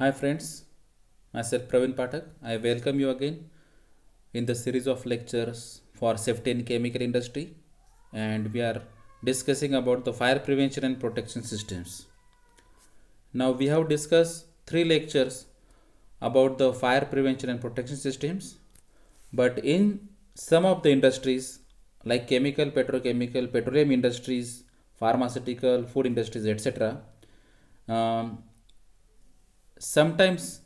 Hi friends, myself Praveen Pathak. I welcome you again in the series of lectures for safety in chemical industry, and we are discussing about the fire prevention and protection systems. Now we have discussed three lectures about the fire prevention and protection systems, but in some of the industries like chemical, petrochemical, petroleum industries, pharmaceutical, food industries, etc. Sometimes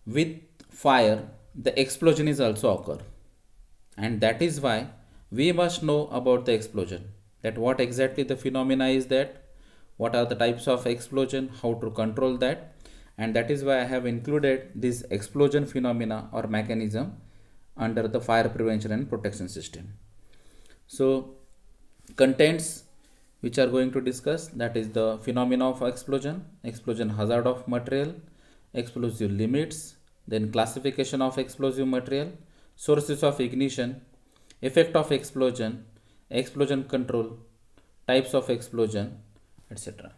with fire the explosion is also occur, and that is why we must know about the explosion, that what exactly the phenomena is, that what are the types of explosion, how to control that. And that is why I have included this explosion phenomena or mechanism under the fire prevention and protection system. So contents which are going to discuss, that is the phenomena of explosion, explosion hazard of material, explosive limits, then classification of explosive material, sources of ignition, effect of explosion, explosion control, types of explosion, etc.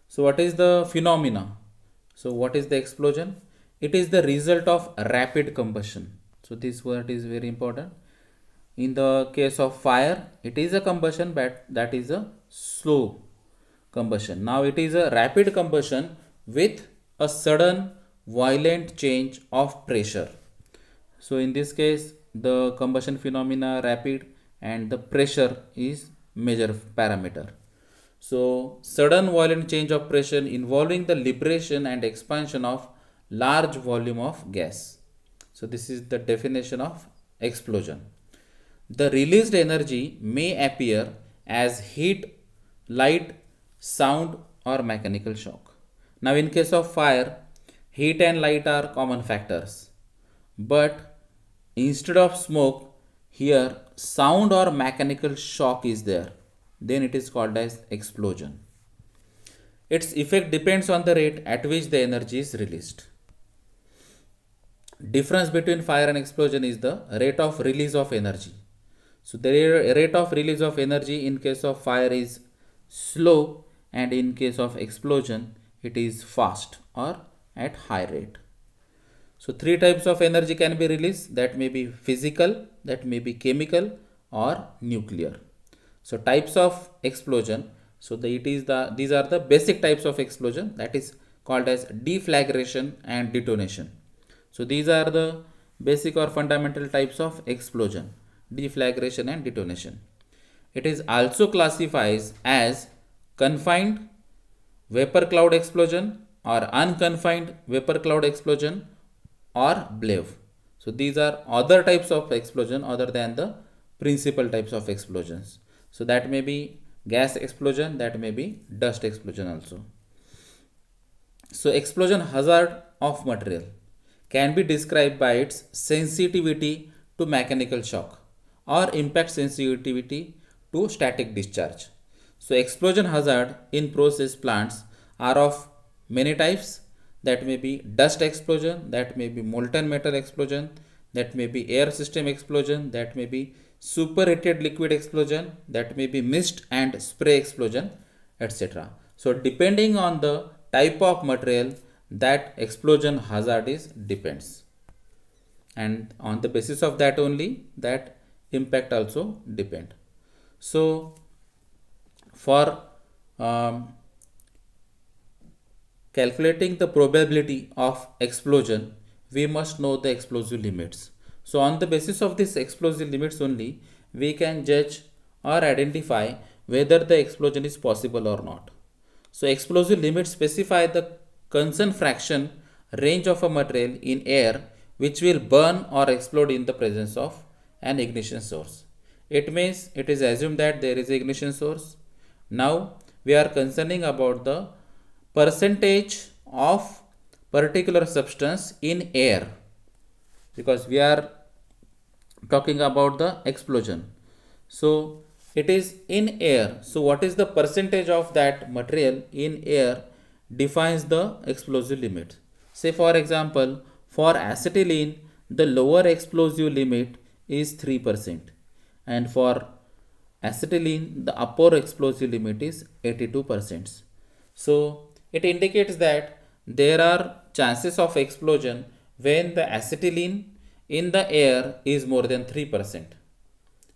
So what is the phenomena? So what is the explosion? It is the result of rapid combustion. So this word is very important. In the case of fire, it is a combustion, but that is a slow combustion. Now it is a rapid combustion with a sudden violent change of pressure. So in this case, the combustion phenomena rapid and the pressure is major parameter. So sudden violent change of pressure involving the liberation and expansion of large volume of gas. So this is the definition of explosion. The released energy may appear as heat, light, sound or mechanical shock. Now in case of fire, heat and light are common factors. But instead of smoke, here sound or mechanical shock is there. Then it is called as explosion. Its effect depends on the rate at which the energy is released. Difference between fire and explosion is the rate of release of energy. So the rate of release of energy in case of fire is slow, and in case of explosion it is fast or at high rate. So three types of energy can be released, that may be physical, that may be chemical or nuclear. So types of explosion, so these are the basic types of explosion, that is called as deflagration and detonation. So these are the basic or fundamental types of explosion: deflagration and detonation. It is also classified as confined vapor cloud explosion or unconfined vapor cloud explosion or BLEV. So these are other types of explosion other than the principal types of explosions. So that may be gas explosion, that may be dust explosion also. So explosion hazard of material can be described by its sensitivity to mechanical shock or impact sensitivity to static discharge. So explosion hazard in process plants are of many types. That may be dust explosion, that may be molten metal explosion, that may be air system explosion, that may be superheated liquid explosion, that may be mist and spray explosion, etc. So depending on the type of material, that explosion hazard is depends, and on the basis of that only that impact also depend. So for calculating the probability of explosion, we must know the explosive limits. So on the basis of this explosive limits only, we can judge or identify whether the explosion is possible or not. So explosive limits specify the concern fraction range of a material in air which will burn or explode in the presence of an ignition source. It means it is assumed that there is an ignition source. Now we are concerning about the percentage of particular substance in air, because we are talking about the explosion. So it is in air. So what is the percentage of that material in air defines the explosive limit. Say for example, for acetylene, the lower explosive limit is 3%, and for acetylene the upper explosive limit is 82%. So it indicates that there are chances of explosion when the acetylene in the air is more than 3%,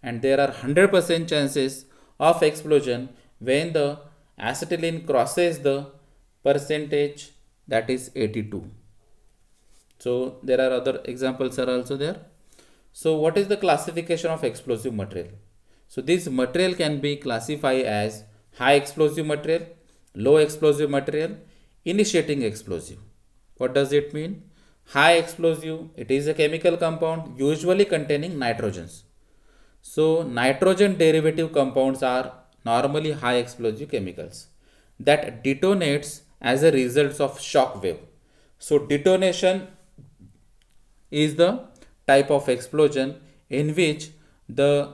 and there are 100% chances of explosion when the acetylene crosses the percentage, that is 82. So there are other examples are also there. So what is the classification of explosive material? So this material can be classified as high explosive material, low explosive material, initiating explosive. What does it mean? High explosive, it is a chemical compound usually containing nitrogens. So nitrogen derivative compounds are normally high explosive chemicals that detonates as a result of shock wave. So detonation is the type of explosion in which the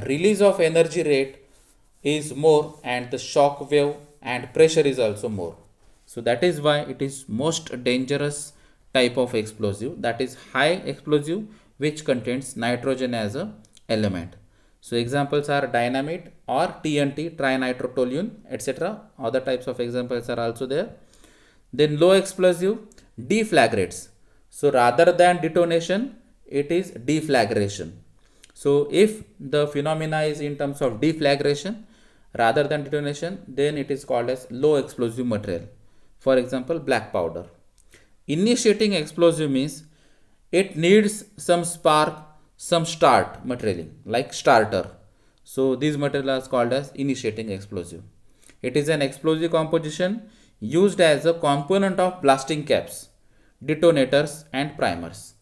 release of energy rate is more and the shock wave and pressure is also more. So that is why it is most dangerous type of explosive, that is high explosive which contains nitrogen as a element. So examples are dynamite or TNT, trinitrotoluene, etc. Other types of examples are also there. Then low explosive deflagrates. So rather than detonation, it is deflagration. So if the phenomena is in terms of deflagration rather than detonation, then it is called as low explosive material. For example, black powder. Initiating explosive means it needs some spark, some start material like starter. So these materials are called as initiating explosive. It is an explosive composition used as a component of blasting caps, detonators and primers.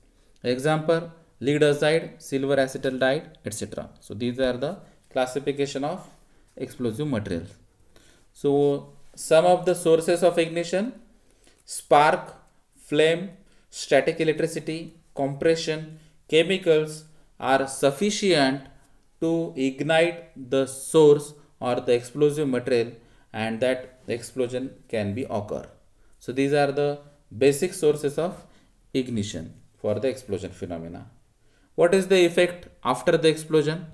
Example, lead azide, silver acetaldehyde, etc. So these are the classification of explosive materials. So some of the sources of ignition: spark, flame, static electricity, compression, chemicals are sufficient to ignite the source or the explosive material, and that explosion can be occur. So these are the basic sources of ignition for the explosion phenomena. What is the effect after the explosion?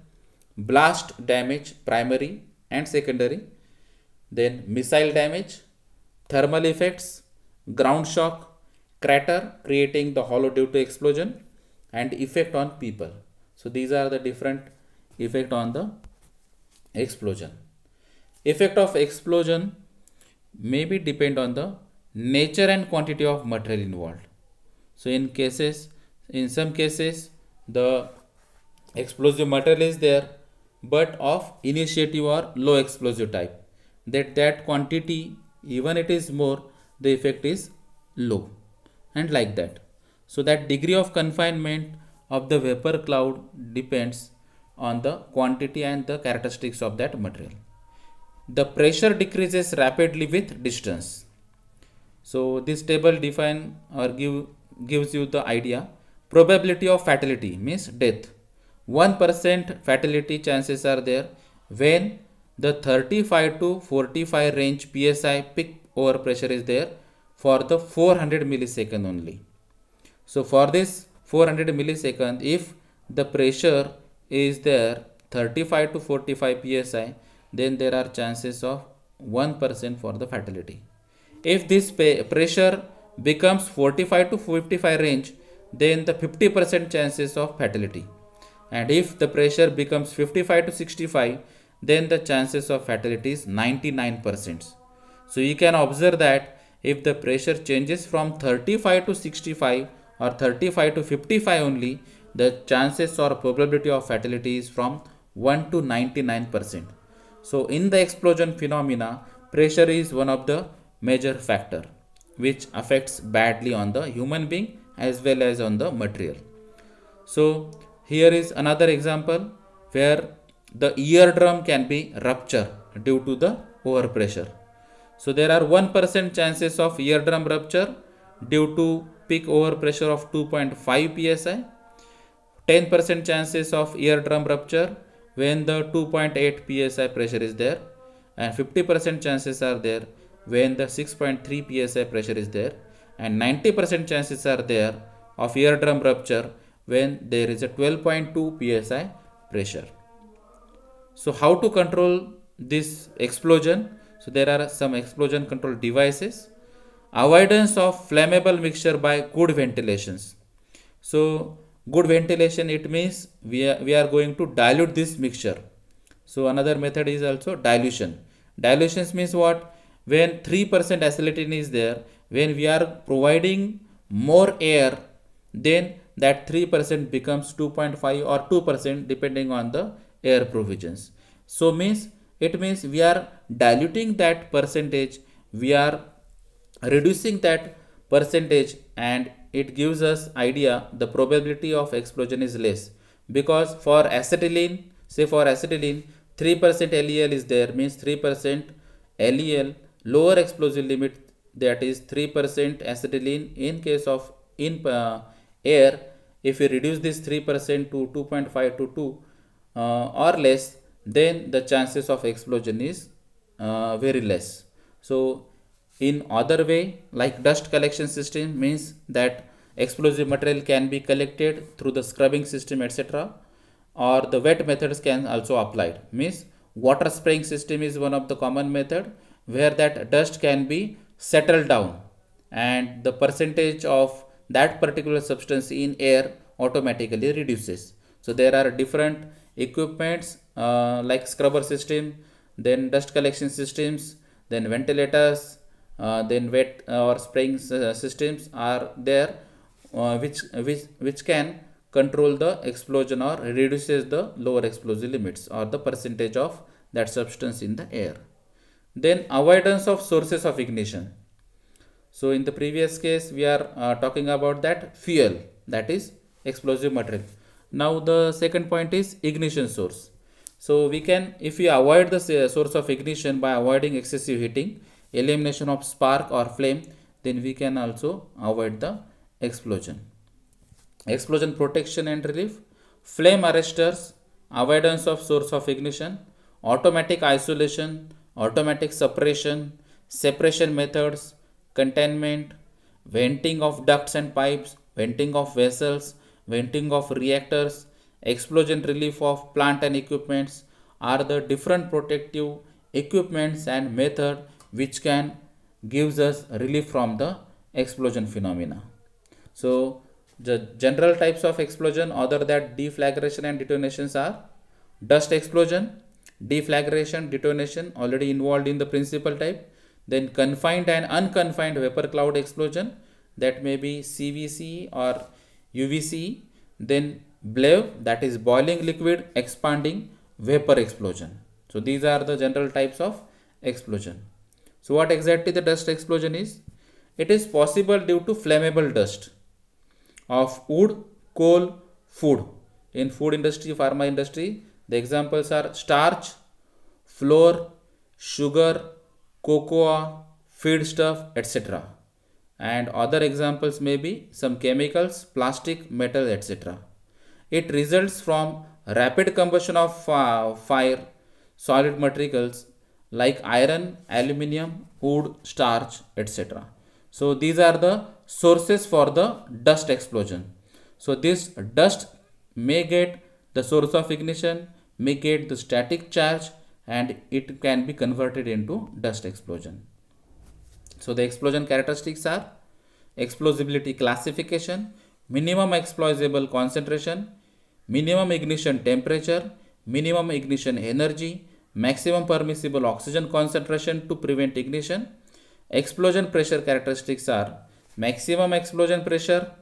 Blast damage, primary and secondary. Then missile damage, thermal effects, ground shock, crater creating the hollow due to explosion, and effect on people. So these are the different effect on the explosion. Effect of explosion may be depend on the nature and quantity of material involved. So in some cases the explosive material is there but of initiative or low explosive type, that quantity, even it is more, the effect is low, and like that. So that degree of confinement of the vapor cloud depends on the quantity and the characteristics of that material. The pressure decreases rapidly with distance. So this table define or gives you the idea. Probability of fatality means death. 1% fatality chances are there when the 35 to 45 range psi peak overpressure is there for the 400 millisecond only. So for this 400 millisecond, if the pressure is there 35 to 45 psi, then there are chances of 1% for the fatality. If this pressure becomes 45 to 55 range, then the 50% chances of fatality. And if the pressure becomes 55 to 65, then the chances of fatality is 99%. So you can observe that if the pressure changes from 35 to 65 or 35 to 55 only, the chances or probability of fatality is from 1 to 99%. So in the explosion phenomena, pressure is one of the major factor which affects badly on the human being as well as on the material. So here is another example where the eardrum can be ruptured due to the overpressure. So there are 1% chances of eardrum rupture due to peak overpressure of 2.5 psi, 10% chances of eardrum rupture when the 2.8 psi pressure is there, and 50% chances are there when the 6.3 psi pressure is there, and 90% chances are there of eardrum rupture when there is a 12.2 psi pressure. So how to control this explosion? So there are some explosion control devices. avoidance of flammable mixture by good ventilations. So good ventilation, it means we are going to dilute this mixture. So another method is also dilution. Dilutions means what? When 3% acetylene is there, when we are providing more air, then that 3% becomes 2.5 or 2% depending on the air provisions. So means it means we are diluting that percentage, we are reducing that percentage, and it gives us idea the probability of explosion is less, because for acetylene, say for acetylene 3% LEL is there, means 3% LEL, lower explosive limit, that is 3% acetylene. In case of in air, if we reduce this 3% to 2.5 to 2 or less, then the chances of explosion is very less. So in other way, like dust collection system, means that explosive material can be collected through the scrubbing system, etc., or the wet methods can also applied, means water spraying system is one of the common method where that dust can be settled down and the percentage of that particular substance in air automatically reduces. So there are different equipments like scrubber system, then dust collection systems, then ventilators, then wet or spraying systems are there, which can control the explosion or reduces the lower explosive limits or the percentage of that substance in the air. Then avoidance of sources of ignition. So in the previous case, we are talking about that fuel, that is explosive material. Now the second point is ignition source. So we can, if we avoid the source of ignition by avoiding excessive heating, elimination of spark or flame, then we can also avoid the explosion. Explosion protection and relief, flame arresters, avoidance of source of ignition, automatic isolation, automatic suppression, separation methods, containment, venting of ducts and pipes, venting of vessels, venting of reactors, explosion relief of plant and equipments are the different protective equipments and method which can gives us relief from the explosion phenomena. So the general types of explosion other than deflagration and detonations are dust explosion, deflagration, detonation already involved in the principal type, then confined and unconfined vapor cloud explosion, that may be CVC or UVC, then BLEV, that is boiling liquid expanding vapor explosion. So these are the general types of explosion. So what exactly the dust explosion is? It is possible due to flammable dust of wood, coal, food. In food industry, pharma industry, the examples are starch, flour, sugar, cocoa, feedstuff, etc. And other examples may be some chemicals, plastic, metal, etc. It results from rapid combustion of fire, solid materials like iron, aluminium, wood, starch, etc. So these are the sources for the dust explosion. So this dust may get the source of ignition, may get the static charge, and it can be converted into dust explosion. So the explosion characteristics are explosibility classification, minimum explosible concentration, minimum ignition temperature, minimum ignition energy, maximum permissible oxygen concentration to prevent ignition. Explosion pressure characteristics are maximum explosion pressure,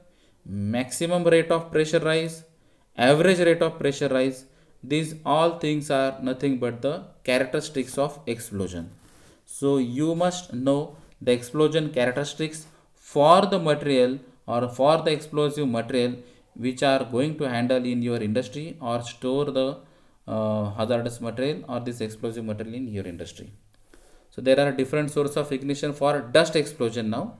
maximum rate of pressure rise, average rate of pressure rise. These all things are nothing but the characteristics of explosion. So you must know the explosion characteristics for the material or for the explosive material which are going to handle in your industry or store the hazardous material or this explosive material in your industry. So there are different sources of ignition for dust explosion now.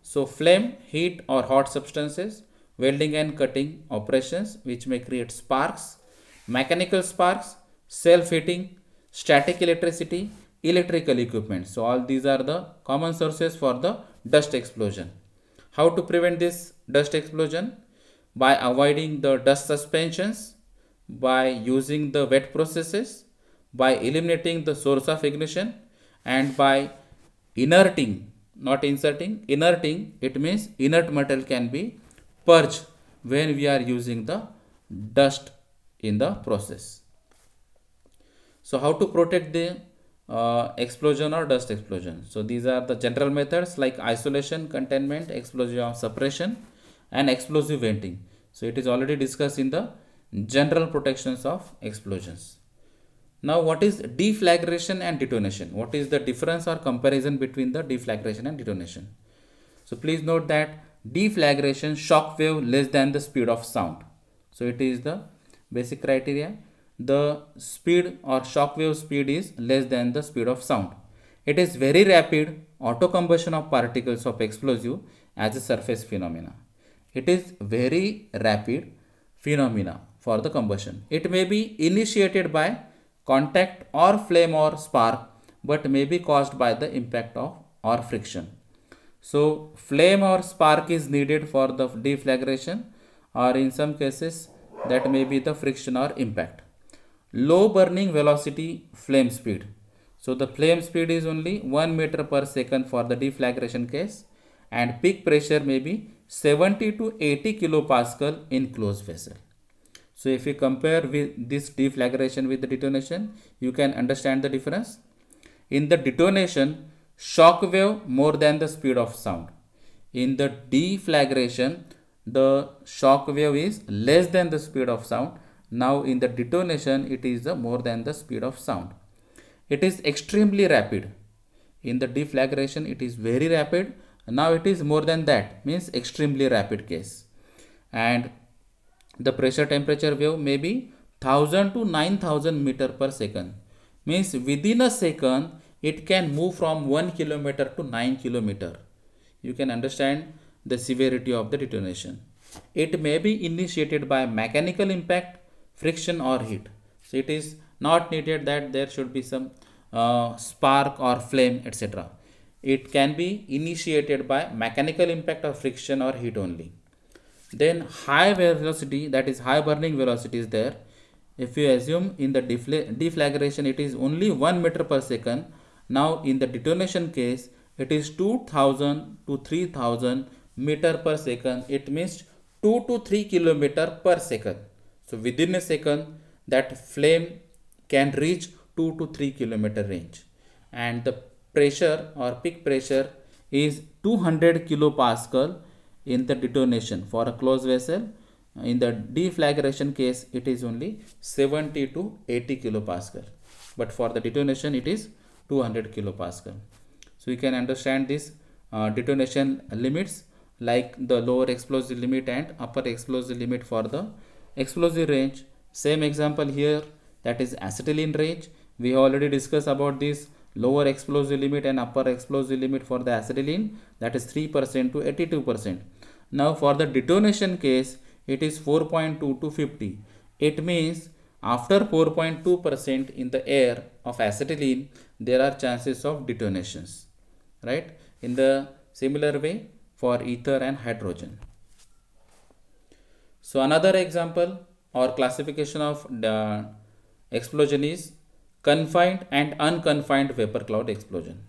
So flame, heat or hot substances, welding and cutting operations which may create sparks, mechanical sparks, self-heating, static electricity, electrical equipment. So all these are the common sources for the dust explosion. How to prevent this dust explosion? By avoiding the dust suspensions, by using the wet processes, by eliminating the source of ignition, and by inerting not inserting, inerting, it means inert material can be purged when we are using the dust in the process. So how to protect the explosion or dust explosion? So these are the general methods like isolation, containment, explosive suppression and explosive venting. So it is already discussed in the general protections of explosions. Now what is deflagration and detonation? What is the difference or comparison between the deflagration and detonation? So please note that deflagration, shock wave less than the speed of sound. So it is the basic criteria. The speed or shock wave speed is less than the speed of sound. It is very rapid auto combustion of particles of explosive as a surface phenomena. It is very rapid phenomena for the combustion. It may be initiated by contact or flame or spark, but may be caused by the impact of or friction. So flame or spark is needed for the deflagration, or in some cases that may be the friction or impact. Low burning velocity flame speed. So the flame speed is only 1 meter per second for the deflagration case, and peak pressure may be 70 to 80 kilopascal in closed vessel. So if you compare with this deflagration with the detonation, you can understand the difference. In the detonation, shock wave more than the speed of sound. In the deflagration, the shock wave is less than the speed of sound. Now in the detonation, it is more than the speed of sound. It is extremely rapid. In the deflagration, it is very rapid. Now it is more than that, means extremely rapid case. And the pressure temperature wave may be 1000 to 9000 meter per second. Means within a second, it can move from 1 kilometer to 9 kilometer. You can understand the severity of the detonation. It may be initiated by mechanical impact, friction or heat. So it is not needed that there should be some spark or flame, etc. It can be initiated by mechanical impact or friction or heat only. Then high velocity, that is high burning velocity is there. If you assume in the deflagration it is only 1 meter per second, now in the detonation case it is 2000 to 3000 meter per second. It means 2 to 3 kilometer per second. So within a second that flame can reach 2 to 3 kilometer range, and the pressure or peak pressure is 200 kilopascal in the detonation for a closed vessel. In the deflagration case it is only 70 to 80 kilopascal, but for the detonation it is 200 kilopascal. So you can understand this detonation limits like the lower explosive limit and upper explosive limit for the explosive range. Same example here, that is acetylene range. We have already discussed about this lower explosive limit and upper explosive limit for the acetylene, that is 3% to 82%. Now for the detonation case it is 4.2 to 50. It means after 4.2% in the air of acetylene there are chances of detonations, right? In the similar way for ether and hydrogen. So another example or classification of the explosion is confined and unconfined vapor cloud explosion.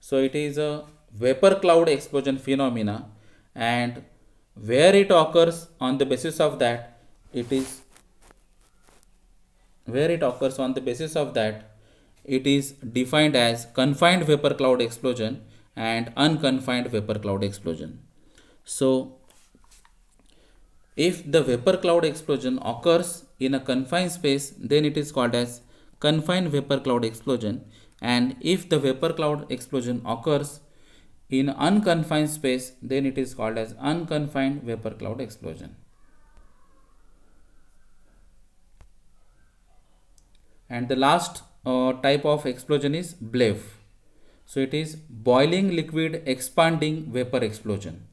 So it is a vapor cloud explosion phenomena, and where it occurs on the basis of that, it is defined as confined vapor cloud explosion and unconfined vapor cloud explosion. So if the vapor cloud explosion occurs in a confined space, then it is called as confined vapor cloud explosion, and if the vapor cloud explosion occurs in unconfined space, then it is called as unconfined vapor cloud explosion. And the last type of explosion is BLEV. So it is boiling liquid expanding vapor explosion.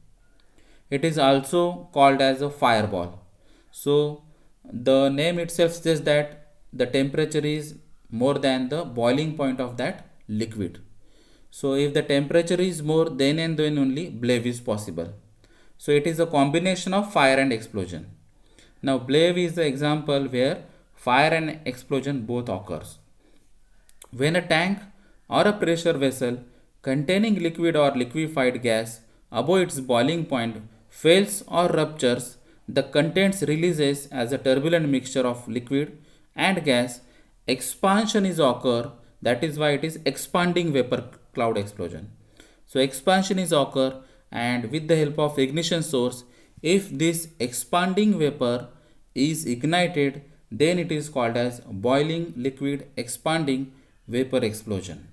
It is also called as a fireball. So the name itself says that the temperature is more than the boiling point of that liquid. So if the temperature is more, then and then only BLEV is possible. So it is a combination of fire and explosion. Now BLEV is the example where fire and explosion both occurs. When a tank or a pressure vessel containing liquid or liquefied gas above its boiling point fails or ruptures, the contents releases as a turbulent mixture of liquid and gas. Expansion is occur. That is why it is expanding vapor cloud explosion. So expansion is occur, and with the help of ignition source, if this expanding vapor is ignited, then it is called as boiling liquid expanding vapor explosion.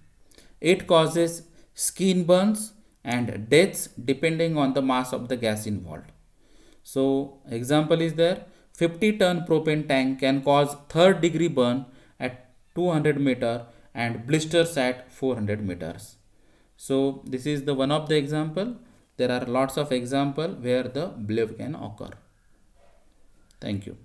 It causes skin burns and deaths depending on the mass of the gas involved. So example is there, 50-ton propane tank can cause third degree burn at 200 meter and blisters at 400 meters. So this is the one of the example. There are lots of example where the blade can occur. Thank you.